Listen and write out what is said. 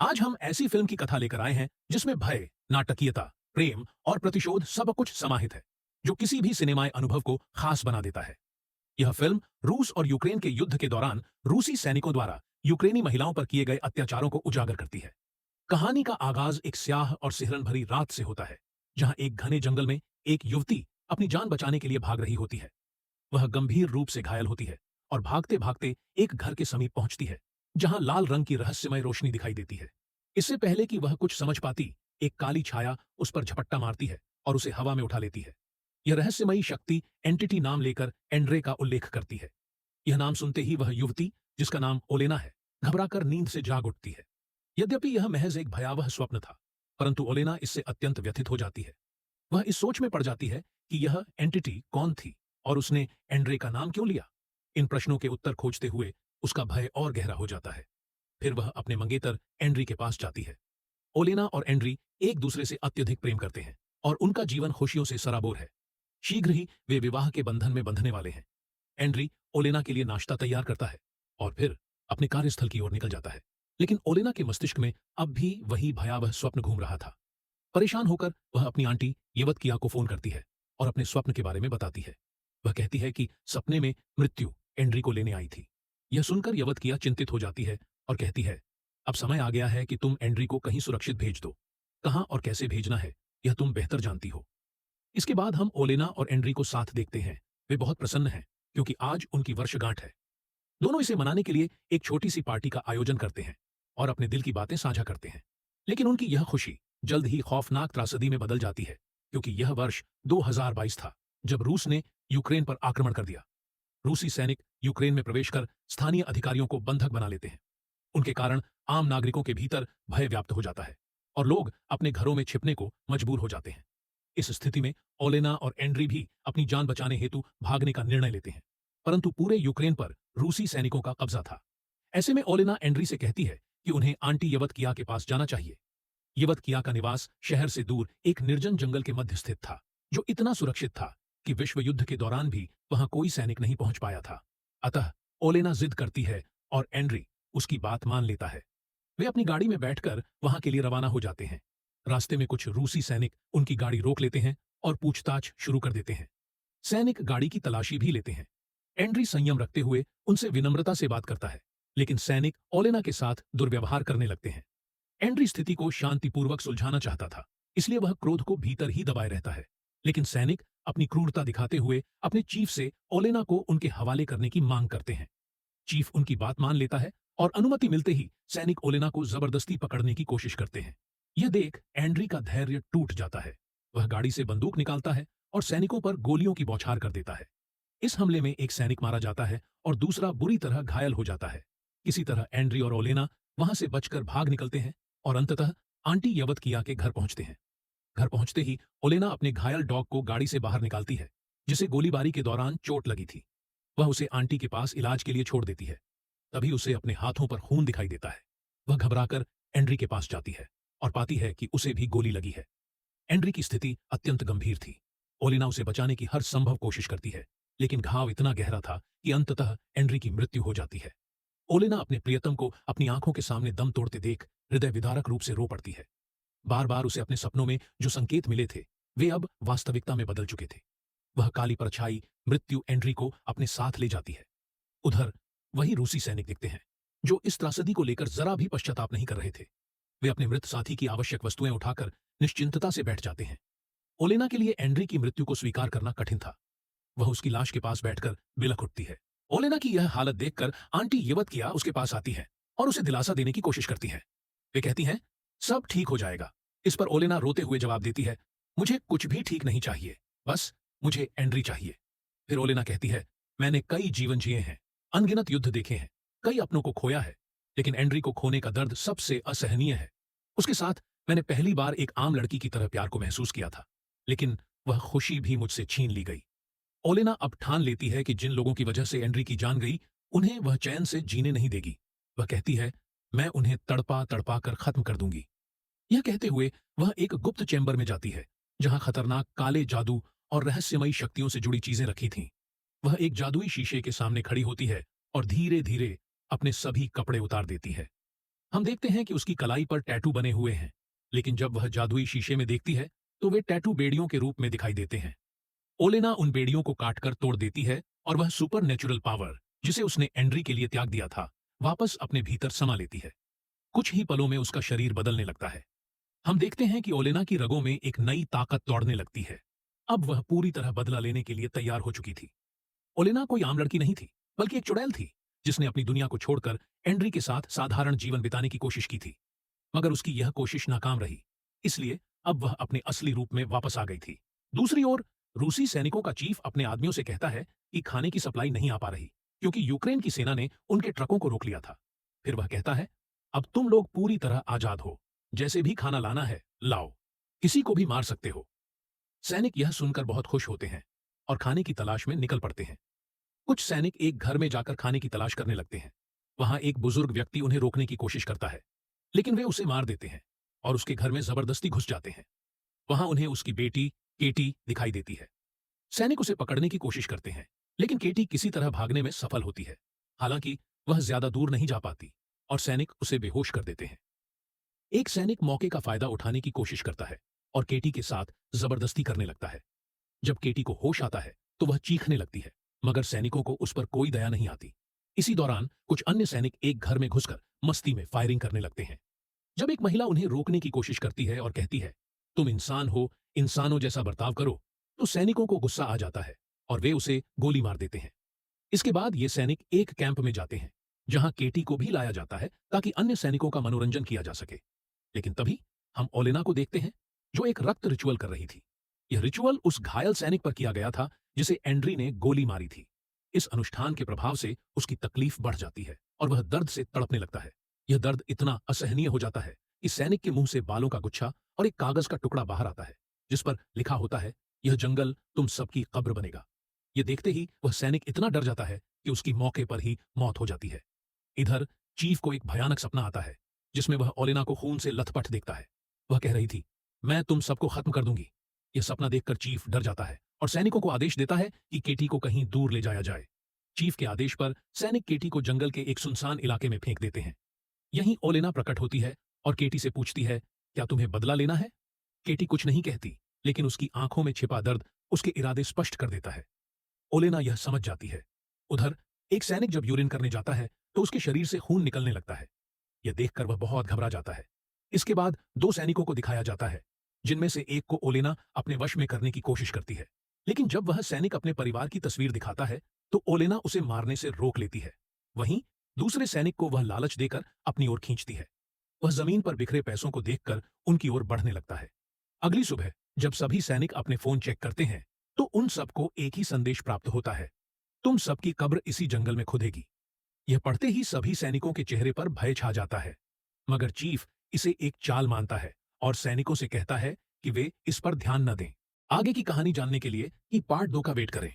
आज हम ऐसी फिल्म की कथा लेकर आए हैं जिसमें भय, नाटकीयता, प्रेम और प्रतिशोध सब कुछ समाहित है, जो किसी भी सिनेमाई अनुभव को खास बना देता है। यह फिल्म रूस और यूक्रेन के युद्ध के दौरान रूसी सैनिकों द्वारा यूक्रेनी महिलाओं पर किए गए अत्याचारों को उजागर करती है। कहानी का आगाज एक स्याह और सिहरन भरी रात से होता है, जहां एक घने जंगल में एक युवती अपनी जान बचाने के लिए भाग रही होती है। वह गंभीर रूप से घायल होती है और भागते भागते एक घर के समीप पहुंचती है, जहां लाल रंग की रहस्यमय रोशनी दिखाई देती है। इससे पहले कि वह कुछ समझ पाती, एक काली छाया उस पर झपट्टा मारती है और उसे हवा में उठा लेती है। यह रहस्यमयी शक्ति एंटिटी नाम लेकर एंड्रे का उल्लेख करती है। यह नाम सुनते ही वह युवती, जिसका नाम ओलेना है, घबराकर नींद से जाग उठती है। यद्यपि यह महज एक भयावह स्वप्न था, परंतु ओलेना इससे अत्यंत व्यथित हो जाती है। वह इस सोच में पड़ जाती है कि यह एंटिटी कौन थी और उसने एंड्रे का नाम क्यों लिया। इन प्रश्नों के उत्तर खोजते हुए उसका भय और गहरा हो जाता है। फिर वह अपने मंगेतर एंड्री के पास जाती है। ओलेना और एंड्री एक दूसरे से अत्यधिक प्रेम करते हैं और उनका जीवन खुशियों से सराबोर है। शीघ्र ही वे विवाह के बंधन में बंधने वाले हैं। एंड्री ओलेना के लिए नाश्ता तैयार करता है और फिर अपने कार्यस्थल की ओर निकल जाता है। लेकिन ओलेना के मस्तिष्क में अब भी वही भयावह स्वप्न घूम रहा था। परेशान होकर वह अपनी आंटी येवतकिया को फोन करती है और अपने स्वप्न के बारे में बताती है। वह कहती है कि सपने में मृत्यु एंड्री को लेने आई थी। यह सुनकर येवतकिया चिंतित हो जाती है और कहती है, अब समय आ गया है कि तुम एंड्री को कहीं सुरक्षित भेज दो। कहां और कैसे भेजना है, यह तुम बेहतर जानती हो। इसके बाद हम ओलेना और एंड्री को साथ देखते हैं। वे बहुत प्रसन्न हैं, क्योंकि आज उनकी वर्षगांठ है। दोनों इसे मनाने के लिए एक छोटी सी पार्टी का आयोजन करते हैं और अपने दिल की बातें साझा करते हैं। लेकिन उनकी यह खुशी जल्द ही खौफनाक त्रासदी में बदल जाती है, क्योंकि यह वर्ष 2022 था, जब रूस ने यूक्रेन पर आक्रमण कर दिया। रूसी सैनिक यूक्रेन में प्रवेश कर स्थानीय अधिकारियों को बंधक बना लेते हैं। उनके कारण आम नागरिकों के भीतर भय व्याप्त हो जाता है और लोग अपने घरों में छिपने को मजबूर हो जाते हैं। इस स्थिति में ओलेना और एंड्री भी अपनी जान बचाने हेतु भागने का निर्णय लेते हैं, परंतु पूरे यूक्रेन पर रूसी सैनिकों का कब्जा था। ऐसे में ओलेना एंड्री से कहती है कि उन्हें आंटी येवतकिया के पास जाना चाहिए। येवतकिया का निवास शहर से दूर एक निर्जन जंगल के मध्य स्थित था, जो इतना सुरक्षित था कि विश्व युद्ध के दौरान भी वहां कोई सैनिक नहीं पहुंच पाया था। अतः ओलेना जिद करती है और एंड्री उसकी बात मान लेता है। वे अपनी गाड़ी में बैठकर वहां के लिए रवाना हो जाते हैं। रास्ते में कुछ रूसी सैनिक उनकी गाड़ी रोक लेते हैं और पूछताछ शुरू कर देते हैं। सैनिक गाड़ी की तलाशी भी लेते हैं। एंड्री संयम रखते हुए उनसे विनम्रता से बात करता है, लेकिन सैनिक ओलेना के साथ दुर्व्यवहार करने लगते हैं। एंड्री स्थिति को शांतिपूर्वक सुलझाना चाहता था, इसलिए वह क्रोध को भीतर ही दबाए रहता है। लेकिन सैनिक अपनी क्रूरता दिखाते हुए अपने चीफ से ओलेना को उनके हवाले करने की मांग करते हैं। चीफ उनकी बात मान लेता है और अनुमति मिलते ही सैनिक ओलेना को जबरदस्ती पकड़ने की कोशिश करते हैं। यह देख एंड्री का धैर्य टूट जाता है। वह गाड़ी से बंदूक निकालता है और सैनिकों पर गोलियों की बौछार कर देता है। इस हमले में एक सैनिक मारा जाता है और दूसरा बुरी तरह घायल हो जाता है। किसी तरह एंड्री और ओलेना वहां से बचकर भाग निकलते हैं और अंततः आंटी येवतकिया के घर पहुंचते हैं। घर पहुंचते ही ओलेना अपने घायल डॉग को गाड़ी से बाहर निकालती है, जिसे गोलीबारी के दौरान चोट लगी थी। वह उसे आंटी के पास इलाज के लिए छोड़ देती है। तभी उसे अपने हाथों पर खून दिखाई देता है। वह घबराकर एंड्री के पास जाती है और पाती है कि उसे भी गोली लगी है। एंड्री की स्थिति अत्यंत गंभीर थी। ओलेना उसे बचाने की हर संभव कोशिश करती है, लेकिन घाव इतना गहरा था कि अंततः एंड्री की मृत्यु हो जाती है। ओलेना अपने प्रियतम को अपनी आंखों के सामने दम तोड़ते देख हृदय विदारक रूप से रो पड़ती है। बार बार उसे अपने सपनों में जो संकेत मिले थे, वे अब वास्तविकता में बदल चुके थे। वह काली परछाई मृत्यु एंड्री को अपने साथ ले जाती है। उधर वही रूसी सैनिक दिखते हैं, जो इस त्रासदी को लेकर जरा भी पश्चाताप नहीं कर रहे थे। वे अपने मृत साथी की आवश्यक वस्तुएं उठाकर निश्चिंतता से बैठ जाते हैं। ओलेना के लिए एंड्री की मृत्यु को स्वीकार करना कठिन था। वह उसकी लाश के पास बैठकर बिलख उठती है। ओलेना की यह हालत देखकर आंटी येवतकिया उसके पास आती है और उसे दिलासा देने की कोशिश करती हैं। वे कहती हैं, सब ठीक हो जाएगा। इस पर ओलेना रोते हुए जवाब देती है, मुझे कुछ भी ठीक नहीं चाहिए, बस मुझे एंड्री चाहिए। फिर ओलेना कहती है, मैंने कई जीवन जिए हैं, अनगिनत युद्ध देखे हैं, कई अपनों को खोया है, लेकिन एंड्री को खोने का दर्द सबसे असहनीय है। उसके साथ मैंने पहली बार एक आम लड़की की तरह प्यार को महसूस किया था, लेकिन वह खुशी भी मुझसे छीन ली गई। ओलेना अब ठान लेती है कि जिन लोगों की वजह से एंड्री की जान गई, उन्हें वह चैन से जीने नहीं देगी। वह कहती है, मैं उन्हें तड़पा तड़पा कर खत्म कर दूंगी। यह कहते हुए वह एक गुप्त चैम्बर में जाती है, जहां खतरनाक काले जादू और रहस्यमयी शक्तियों से जुड़ी चीजें रखी थीं। वह एक जादुई शीशे के सामने खड़ी होती है और धीरे धीरे अपने सभी कपड़े उतार देती है। हम देखते हैं कि उसकी कलाई पर टैटू बने हुए हैं, लेकिन जब वह जादुई शीशे में देखती है तो वे टैटू बेड़ियों के रूप में दिखाई देते हैं। ओलेना उन बेड़ियों को काटकर तोड़ देती है और वह सुपर नेचुरल पावर, जिसे उसने एंड्री के लिए त्याग दिया था, वापस अपने भीतर समा लेती है। कुछ ही पलों में उसका शरीर बदलने लगता है। हम देखते हैं कि ओलेना की रगों में एक नई ताकत दौड़ने लगती है। अब वह पूरी तरह बदला लेने के लिए तैयार हो चुकी थी। ओलेना कोई आम लड़की नहीं थी, बल्कि एक चुड़ैल थी, जिसने अपनी दुनिया को छोड़कर एंड्री के साथ साधारण जीवन बिताने की कोशिश की थी। मगर उसकी यह कोशिश नाकाम रही, इसलिए अब वह अपने असली रूप में वापस आ गई थी। दूसरी ओर रूसी सैनिकों का चीफ अपने आदमियों से कहता है कि खाने की सप्लाई नहीं आ पा रही, क्योंकि यूक्रेन की सेना ने उनके ट्रकों को रोक लिया था। फिर वह कहता है, अब तुम लोग पूरी तरह आजाद हो, जैसे भी खाना लाना है लाओ, किसी को भी मार सकते हो। सैनिक यह सुनकर बहुत खुश होते हैं और खाने की तलाश में निकल पड़ते हैं। कुछ सैनिक एक घर में जाकर खाने की तलाश करने लगते हैं। वहां एक बुजुर्ग व्यक्ति उन्हें रोकने की कोशिश करता है, लेकिन वे उसे मार देते हैं और उसके घर में जबरदस्ती घुस जाते हैं। वहां उन्हें उसकी बेटी केटी दिखाई देती है। सैनिक उसे पकड़ने की कोशिश करते हैं, लेकिन केटी किसी तरह भागने में सफल होती है। हालांकि वह ज्यादा दूर नहीं जा पाती और सैनिक उसे बेहोश कर देते हैं। एक सैनिक मौके का फायदा उठाने की कोशिश करता है और केटी के साथ जबरदस्ती करने लगता है। जब केटी को होश आता है तो वह चीखने लगती है, मगर सैनिकों को उस पर कोई दया नहीं आती। इसी दौरान कुछ अन्य सैनिक एक घर में घुसकर मस्ती में फायरिंग करने लगते हैं। जब एक महिला उन्हें रोकने की कोशिश करती है और कहती है, तुम इंसान हो, इंसानों जैसा बर्ताव करो, तो सैनिकों को गुस्सा आ जाता है और वे उसे गोली मार देते हैं। इसके बाद ये सैनिक एक कैंप में जाते हैं, जहां केटी को भी लाया जाता है ताकि अन्य सैनिकों का मनोरंजन किया जा सके। लेकिन तभी हम ओलेना को देखते हैं, जो एक रक्त रिचुअल कर रही थी। यह रिचुअल उस घायल सैनिक पर किया गया था जिसे एंड्री ने गोली मारी थी। इस अनुष्ठान के प्रभाव से उसकी तकलीफ बढ़ जाती है और वह दर्द से तड़पने लगता है। यह दर्द इतना असहनीय हो जाता है कि सैनिक के मुंह से बालों का गुच्छा और एक कागज का टुकड़ा बाहर आता है, जिस पर लिखा होता है, यह जंगल तुम सबकी कब्र बनेगा। यह देखते ही वह सैनिक इतना डर जाता है कि उसकी मौके पर ही मौत हो जाती है। इधर चीफ को एक भयानक सपना आता है, जिसमें वह ओलेना को खून से लथपथ देखता है। वह कह रही थी, मैं तुम सबको खत्म कर दूंगी। यह सपना देखकर चीफ डर जाता है और सैनिकों को आदेश देता है कि केटी को कहीं दूर ले जाया जाए। चीफ के आदेश पर सैनिक केटी को जंगल के एक सुनसान इलाके में फेंक देते हैं। यहीं ओलेना प्रकट होती है और केटी से पूछती है, क्या तुम्हें बदला लेना है? केटी कुछ नहीं कहती, लेकिन उसकी आंखों में छिपा दर्द उसके इरादे स्पष्ट कर देता है। ओलेना यह समझ जाती है। उधर एक सैनिक जब यूरिन करने जाता है तो उसके शरीर से खून निकलने लगता है। यह देखकर वह बहुत घबरा जाता है। इसके बाद दो सैनिकों को दिखाया जाता है, जिनमें से एक को ओलेना अपने वश में करने की कोशिश करती है। लेकिन जब वह सैनिक अपने परिवार की तस्वीर दिखाता है तो ओलेना उसे मारने से रोक लेती है। वहीं दूसरे सैनिक को वह लालच देकर अपनी ओर खींचती है। वह जमीन पर बिखरे पैसों को देखकर उनकी ओर बढ़ने लगता है। अगली सुबह जब सभी सैनिक अपने फोन चेक करते हैं तो उन सबको एक ही संदेश प्राप्त होता है, तुम सबकी कब्र इसी जंगल में खुदेगी। यह पढ़ते ही सभी सैनिकों के चेहरे पर भय छा जाता है, मगर चीफ इसे एक चाल मानता है और सैनिकों से कहता है कि वे इस पर ध्यान न दें। आगे की कहानी जानने के लिए कि पार्ट 2 का वेट करें।